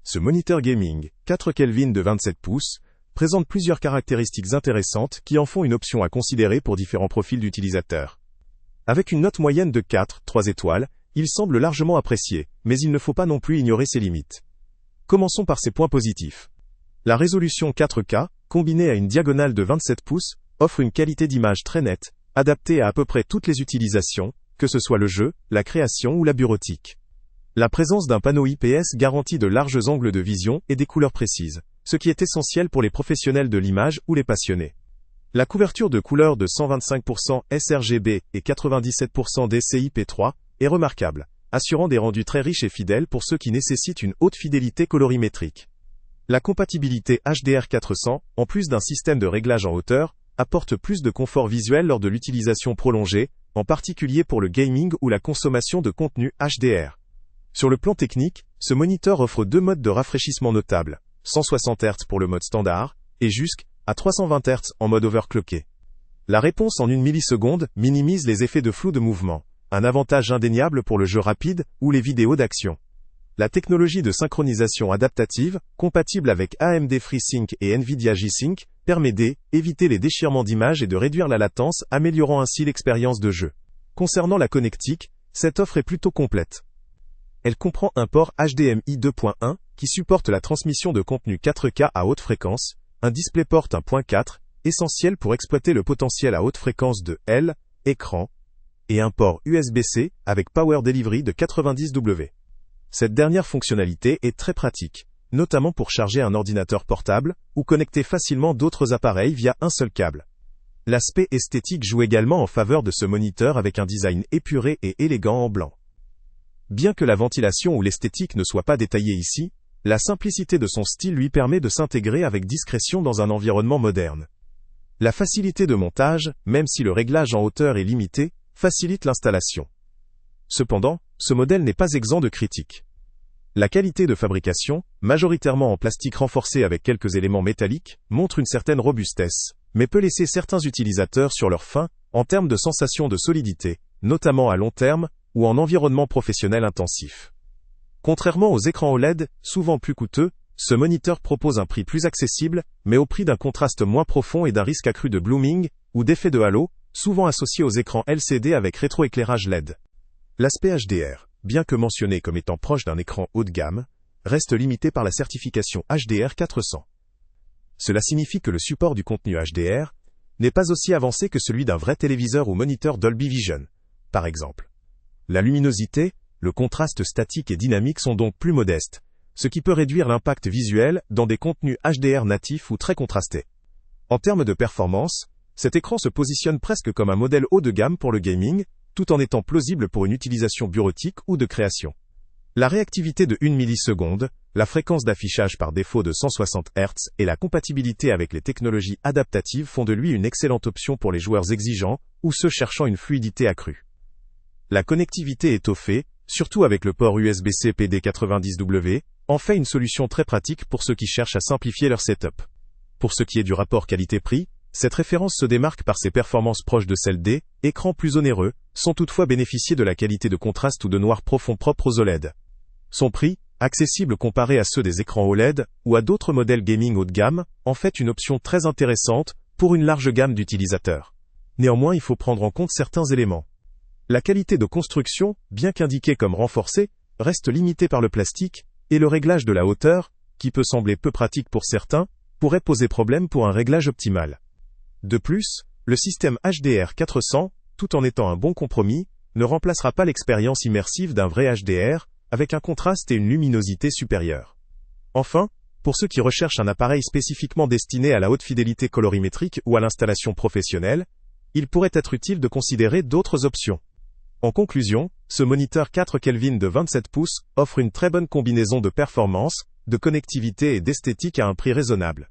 Ce moniteur gaming, 4 Kelvin de 27 pouces, présente plusieurs caractéristiques intéressantes qui en font une option à considérer pour différents profils d'utilisateurs. Avec une note moyenne de 4,3 étoiles, il semble largement apprécié, mais il ne faut pas non plus ignorer ses limites. Commençons par ses points positifs. La résolution 4K, combinée à une diagonale de 27 pouces, offre une qualité d'image très nette, adaptée à peu près toutes les utilisations, que ce soit le jeu, la création ou la bureautique. La présence d'un panneau IPS garantit de larges angles de vision et des couleurs précises, ce qui est essentiel pour les professionnels de l'image ou les passionnés. La couverture de couleurs de 125% sRGB et 97% DCI-P3 est remarquable, assurant des rendus très riches et fidèles pour ceux qui nécessitent une haute fidélité colorimétrique. La compatibilité HDR400, en plus d'un système de réglage en hauteur, apporte plus de confort visuel lors de l'utilisation prolongée, en particulier pour le gaming ou la consommation de contenu HDR. Sur le plan technique, ce moniteur offre deux modes de rafraîchissement notables, 160 Hz pour le mode standard, et jusqu'à 320 Hz en mode overclocké. La réponse en 1 milliseconde minimise les effets de flou de mouvement, un avantage indéniable pour le jeu rapide ou les vidéos d'action. La technologie de synchronisation adaptative, compatible avec AMD FreeSync et Nvidia G-Sync, permet d'éviter les déchirements d'image et de réduire la latence, améliorant ainsi l'expérience de jeu. Concernant la connectique, cette offre est plutôt complète. Elle comprend un port HDMI 2.1 qui supporte la transmission de contenu 4K à haute fréquence, un DisplayPort 1.4, essentiel pour exploiter le potentiel à haute fréquence de l'écran, et un port USB-C avec Power Delivery de 90W. Cette dernière fonctionnalité est très pratique, notamment pour charger un ordinateur portable ou connecter facilement d'autres appareils via un seul câble. L'aspect esthétique joue également en faveur de ce moniteur avec un design épuré et élégant en blanc. Bien que la ventilation ou l'esthétique ne soit pas détaillée ici, la simplicité de son style lui permet de s'intégrer avec discrétion dans un environnement moderne. La facilité de montage, même si le réglage en hauteur est limité, facilite l'installation. Cependant, ce modèle n'est pas exempt de critiques. La qualité de fabrication, majoritairement en plastique renforcé avec quelques éléments métalliques, montre une certaine robustesse, mais peut laisser certains utilisateurs sur leur faim en termes de sensation de solidité, notamment à long terme, ou en environnement professionnel intensif. Contrairement aux écrans OLED, souvent plus coûteux, ce moniteur propose un prix plus accessible, mais au prix d'un contraste moins profond et d'un risque accru de blooming, ou d'effet de halo, souvent associé aux écrans LCD avec rétroéclairage LED. L'aspect HDR, bien que mentionné comme étant proche d'un écran haut de gamme, reste limité par la certification HDR400. Cela signifie que le support du contenu HDR n'est pas aussi avancé que celui d'un vrai téléviseur ou moniteur Dolby Vision, par exemple. La luminosité, le contraste statique et dynamique sont donc plus modestes, ce qui peut réduire l'impact visuel dans des contenus HDR natifs ou très contrastés. En termes de performance, cet écran se positionne presque comme un modèle haut de gamme pour le gaming, tout en étant plausible pour une utilisation bureautique ou de création. La réactivité de 1 milliseconde, la fréquence d'affichage par défaut de 160 Hz et la compatibilité avec les technologies adaptatives font de lui une excellente option pour les joueurs exigeants ou ceux cherchant une fluidité accrue. La connectivité étoffée, surtout avec le port USB-C PD90W, en fait une solution très pratique pour ceux qui cherchent à simplifier leur setup. Pour ce qui est du rapport qualité-prix, cette référence se démarque par ses performances proches de celles des écrans plus onéreux, sans toutefois bénéficier de la qualité de contraste ou de noir profond propre aux OLED. Son prix, accessible comparé à ceux des écrans OLED ou à d'autres modèles gaming haut de gamme, en fait une option très intéressante pour une large gamme d'utilisateurs. Néanmoins, il faut prendre en compte certains éléments. La qualité de construction, bien qu'indiquée comme renforcée, reste limitée par le plastique, et le réglage de la hauteur, qui peut sembler peu pratique pour certains, pourrait poser problème pour un réglage optimal. De plus, le système HDR400, tout en étant un bon compromis, ne remplacera pas l'expérience immersive d'un vrai HDR, avec un contraste et une luminosité supérieure. Enfin, pour ceux qui recherchent un appareil spécifiquement destiné à la haute fidélité colorimétrique ou à l'installation professionnelle, il pourrait être utile de considérer d'autres options. En conclusion, ce moniteur 4 Kelvin de 27 pouces offre une très bonne combinaison de performance, de connectivité et d'esthétique à un prix raisonnable.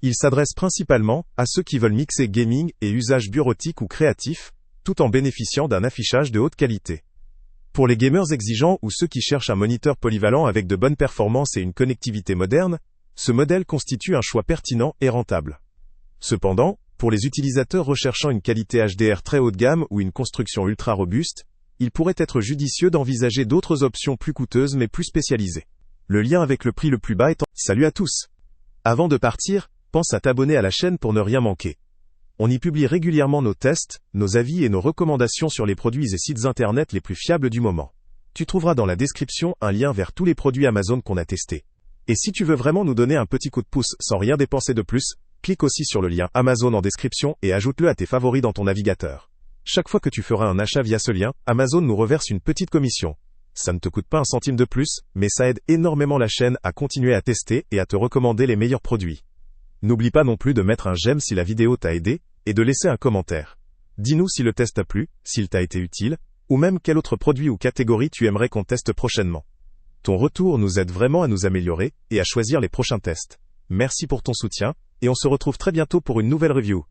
Il s'adresse principalement à ceux qui veulent mixer gaming et usage bureautique ou créatif, tout en bénéficiant d'un affichage de haute qualité. Pour les gamers exigeants ou ceux qui cherchent un moniteur polyvalent avec de bonnes performances et une connectivité moderne, ce modèle constitue un choix pertinent et rentable. Cependant, pour les utilisateurs recherchant une qualité HDR très haut de gamme ou une construction ultra robuste, il pourrait être judicieux d'envisager d'autres options plus coûteuses mais plus spécialisées. Le lien avec le prix le plus bas est en... Salut à tous! Avant de partir, pense à t'abonner à la chaîne pour ne rien manquer. On y publie régulièrement nos tests, nos avis et nos recommandations sur les produits et sites internet les plus fiables du moment. Tu trouveras dans la description un lien vers tous les produits Amazon qu'on a testés. Et si tu veux vraiment nous donner un petit coup de pouce sans rien dépenser de plus, clique aussi sur le lien Amazon en description et ajoute-le à tes favoris dans ton navigateur. Chaque fois que tu feras un achat via ce lien, Amazon nous reverse une petite commission. Ça ne te coûte pas un centime de plus, mais ça aide énormément la chaîne à continuer à tester et à te recommander les meilleurs produits. N'oublie pas non plus de mettre un j'aime si la vidéo t'a aidé, et de laisser un commentaire. Dis-nous si le test t'a plu, s'il t'a été utile, ou même quel autre produit ou catégorie tu aimerais qu'on teste prochainement. Ton retour nous aide vraiment à nous améliorer et à choisir les prochains tests. Merci pour ton soutien, et on se retrouve très bientôt pour une nouvelle review.